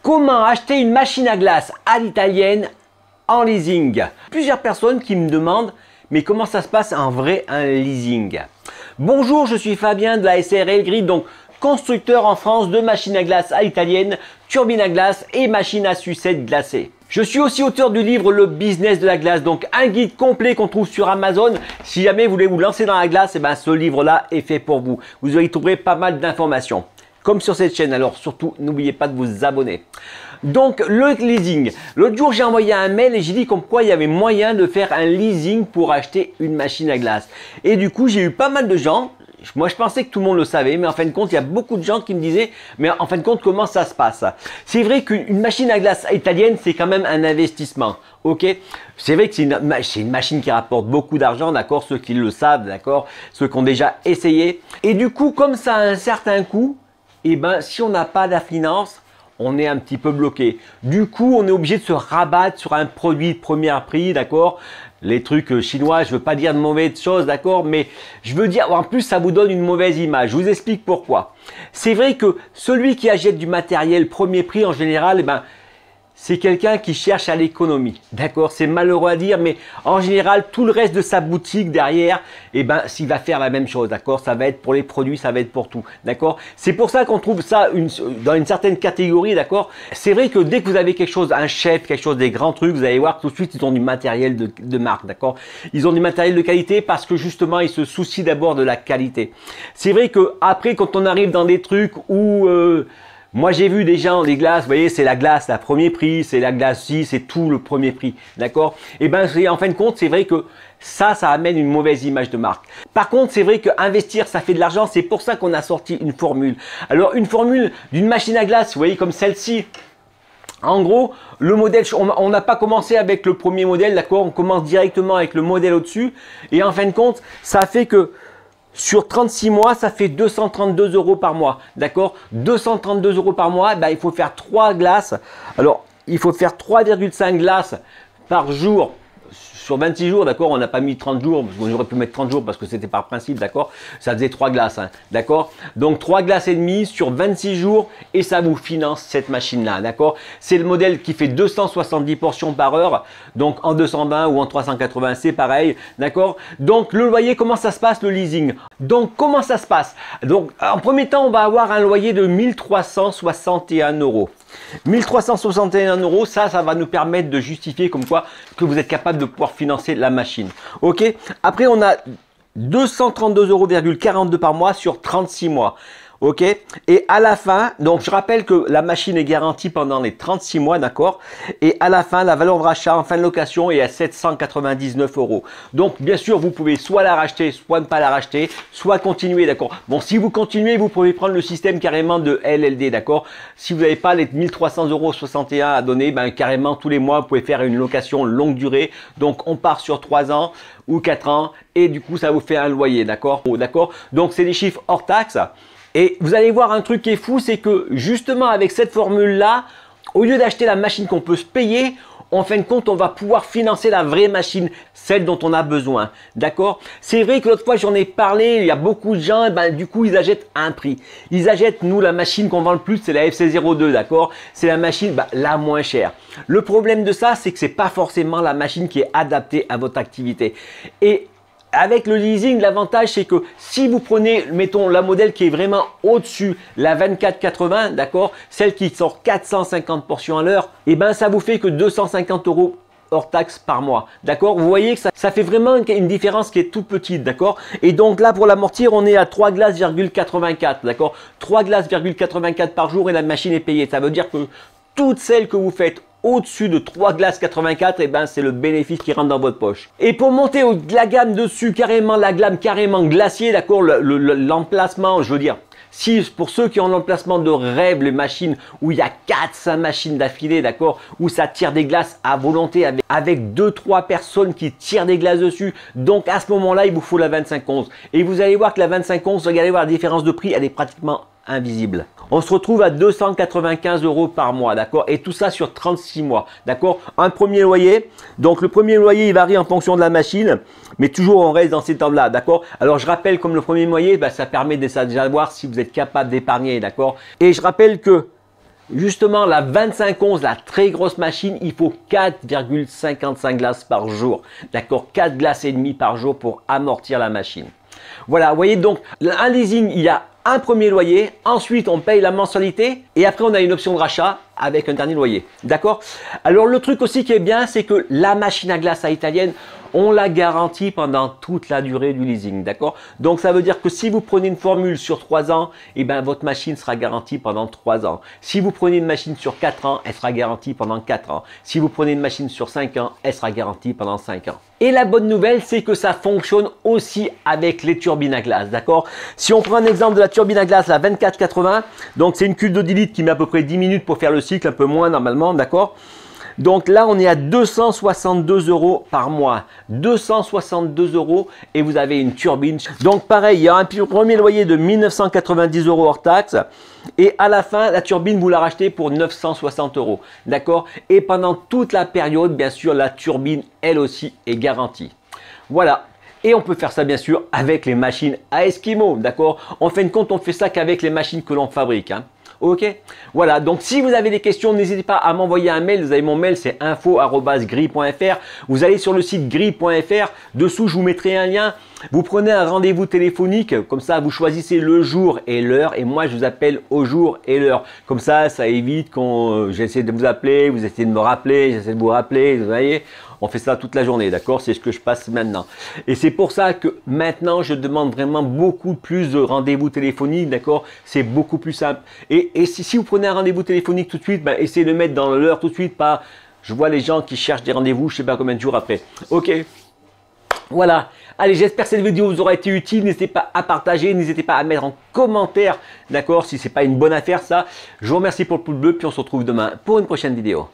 Comment acheter une machine à glace à l'italienne en leasing? Plusieurs personnes qui me demandent, mais comment ça se passe en vrai un leasing? Bonjour, je suis Fabien de la SARL Grid, donc constructeur en France de machines à glace à l'italienne, turbines à glace et machines à sucette glacée. Je suis aussi auteur du livre Le Business de la glace, donc un guide complet qu'on trouve sur Amazon. Si jamais vous voulez vous lancer dans la glace, ce livre-là est fait pour vous. Vous y trouverez pas mal d'informations, comme sur cette chaîne. Alors surtout, n'oubliez pas de vous abonner. Donc le leasing. L'autre jour, j'ai envoyé un mail et j'ai dit comme quoi il y avait moyen de faire un leasing pour acheter une machine à glace. Et du coup, j'ai eu pas mal de gens. Moi, je pensais que tout le monde le savait, mais en fin de compte, il y a beaucoup de gens qui me disaient, mais en fin de compte, comment ça se passe? C'est vrai qu'une machine à glace italienne, c'est quand même un investissement, ok? C'est vrai que c'est une machine qui rapporte beaucoup d'argent, d'accord? Ceux qui le savent, d'accord? Ceux qui ont déjà essayé. Et du coup, comme ça a un certain coût, si on n'a pas la finance, on est un petit peu bloqué. Du coup, on est obligé de se rabattre sur un produit de premier prix, d'accord? Les trucs chinois, je veux pas dire de mauvaises choses, d'accord? Mais je veux dire, en plus, ça vous donne une mauvaise image. Je vous explique pourquoi. C'est vrai que celui qui achète du matériel premier prix, en général, c'est quelqu'un qui cherche à l'économie, d'accord? C'est malheureux à dire, mais en général, tout le reste de sa boutique derrière, s'il va faire la même chose, d'accord? Ça va être pour les produits, ça va être pour tout, d'accord? C'est pour ça qu'on trouve ça dans une certaine catégorie, d'accord? C'est vrai que dès que vous avez quelque chose, un chef, quelque chose des grands trucs, vous allez voir tout de suite, ils ont du matériel de marque, d'accord? Ils ont du matériel de qualité parce que justement, ils se soucient d'abord de la qualité. C'est vrai que après, quand on arrive dans des trucs où moi, j'ai vu des gens, les glaces, vous voyez, c'est la glace, la premier prix, c'est la glace ci, c'est tout le premier prix, d'accord? En fin de compte, c'est vrai que ça amène une mauvaise image de marque. Par contre, c'est vrai qu'investir, ça fait de l'argent, c'est pour ça qu'on a sorti une formule. Alors, une formule d'une machine à glace, vous voyez, comme celle-ci. En gros, le modèle, on n'a pas commencé avec le premier modèle, d'accord? On commence directement avec le modèle au-dessus. Et en fin de compte, ça fait que sur 36 mois, ça fait 232 € par mois, d'accord? 232 € par mois, il faut faire 3 glaces. Alors, il faut faire 3,5 glaces par jour sur 26 jours, d'accord? On n'a pas mis 30 jours, parce qu'on aurait pu mettre 30 jours parce que c'était par principe, d'accord? Ça faisait 3 glaces, hein, d'accord? Donc 3 glaces et demie sur 26 jours et ça vous finance cette machine-là, d'accord? C'est le modèle qui fait 270 portions par heure, donc en 220 ou en 380, c'est pareil, d'accord? Donc le loyer, comment ça se passe le leasing? Donc comment ça se passe? Donc en premier temps, on va avoir un loyer de 1361 €. 1361 €, ça va nous permettre de justifier comme quoi que vous êtes capable de pouvoir financer la machine. Ok. Après, on a 232,42 € par mois sur 36 mois. Ok. Et à la fin, donc je rappelle que la machine est garantie pendant les 36 mois, d'accord? Et à la fin, la valeur de rachat en fin de location est à 799 €. Donc bien sûr, vous pouvez soit la racheter, soit ne pas la racheter, soit continuer, d'accord? Bon, si vous continuez, vous pouvez prendre le système carrément de LLD, d'accord? Si vous n'avez pas les 1361 € à donner, carrément tous les mois, vous pouvez faire une location longue durée. Donc on part sur 3 ans ou 4 ans et du coup, ça vous fait un loyer, d'accord? D'accord? Donc c'est des chiffres hors taxe. Et vous allez voir un truc qui est fou, c'est que justement avec cette formule-là, au lieu d'acheter la machine qu'on peut se payer, en fin de compte, on va pouvoir financer la vraie machine, celle dont on a besoin. D'accord? C'est vrai que l'autre fois, j'en ai parlé, il y a beaucoup de gens, du coup, ils achètent un prix. Ils achètent, nous, la machine qu'on vend le plus, c'est la FC02, d'accord? C'est la machine la moins chère. Le problème de ça, c'est que c'est pas forcément la machine qui est adaptée à votre activité. Et avec le leasing, l'avantage, c'est que si vous prenez, mettons, la modèle qui est vraiment au-dessus, la 2480, d'accord, celle qui sort 450 portions à l'heure, ça vous fait que 250 € hors taxe par mois, d'accord? Vous voyez que ça fait vraiment une différence qui est toute petite, d'accord? Et donc là, pour l'amortir, on est à 3 glaces,84, d'accord? 3 glaces,84 par jour et la machine est payée. Ça veut dire que toutes celles que vous faites au-dessus de 3 glaces 84, c'est le bénéfice qui rentre dans votre poche. Et pour monter la gamme dessus, carrément la gamme carrément glacier, d'accord, l'emplacement, je veux dire, si pour ceux qui ont l'emplacement de rêve, les machines où il y a 4-5 machines d'affilée, d'accord, où ça tire des glaces à volonté avec 2-3 personnes qui tirent des glaces dessus, donc à ce moment-là, il vous faut la 2511. Et vous allez voir que la 2511, regardez voir la différence de prix, elle est pratiquement invisible. On se retrouve à 295 € par mois, d'accord? Et tout ça sur 36 mois, d'accord? Un premier loyer. Donc, le premier loyer, il varie en fonction de la machine, mais toujours on reste dans ces temps-là, d'accord? Alors, je rappelle, comme le premier loyer, ça permet de savoir si vous êtes capable d'épargner, d'accord? Et je rappelle que Justement, la 2511, la très grosse machine, il faut 4,55 glaces par jour. D'accord, 4 glaces et demie par jour pour amortir la machine. Voilà, vous voyez donc, un leasing, il y a un premier loyer, ensuite on paye la mensualité et après on a une option de rachat avec un dernier loyer. D'accord? Alors le truc aussi qui est bien, c'est que la machine à glace à Italienne, on la garantit pendant toute la durée du leasing. D'accord? Donc ça veut dire que si vous prenez une formule sur 3 ans, eh ben, votre machine sera garantie pendant 3 ans. Si vous prenez une machine sur 4 ans, elle sera garantie pendant 4 ans. Si vous prenez une machine sur 5 ans, elle sera garantie pendant 5 ans. Et la bonne nouvelle, c'est que ça fonctionne aussi avec les turbines à glace. D'accord? Si on prend un exemple de la turbine à glace, la 2480, donc c'est une cuve de 10 litres qui met à peu près 10 minutes pour faire le cycle, un peu moins normalement, d'accord? Donc là, on est à 262 € par mois. 262 € et vous avez une turbine. Donc pareil, il y a un premier loyer de 1990 € hors taxe. Et à la fin, la turbine, vous la rachetez pour 960 €. D'accord? Et pendant toute la période, bien sûr, la turbine, elle aussi, est garantie. Voilà. Et on peut faire ça bien sûr avec les machines à Eskimo. D'accord? En fin de compte, on fait ça qu'avec les machines que l'on fabrique. Hein. Ok, voilà, donc si vous avez des questions, n'hésitez pas à m'envoyer un mail. Vous avez mon mail, c'est info@gree.fr. Vous allez sur le site gree.fr. Dessous, je vous mettrai un lien. Vous prenez un rendez-vous téléphonique, comme ça vous choisissez le jour et l'heure et moi je vous appelle au jour et l'heure. Comme ça évite qu'on j'essaie de vous appeler, vous essayez de me rappeler, j'essaie de vous rappeler, vous voyez. On fait ça toute la journée, d'accord? C'est ce que je passe maintenant. Et c'est pour ça que maintenant, je demande vraiment beaucoup plus de rendez-vous téléphoniques, d'accord? C'est beaucoup plus simple. Et si vous prenez un rendez-vous téléphonique tout de suite, ben, essayez de mettre dans l'heure tout de suite, pas... Je vois les gens qui cherchent des rendez-vous, je ne sais pas combien de jours après. Ok. Voilà. Allez, j'espère que cette vidéo vous aura été utile. N'hésitez pas à partager, n'hésitez pas à mettre en commentaire, d'accord? Si ce n'est pas une bonne affaire, ça. Je vous remercie pour le pouce bleu, puis on se retrouve demain pour une prochaine vidéo.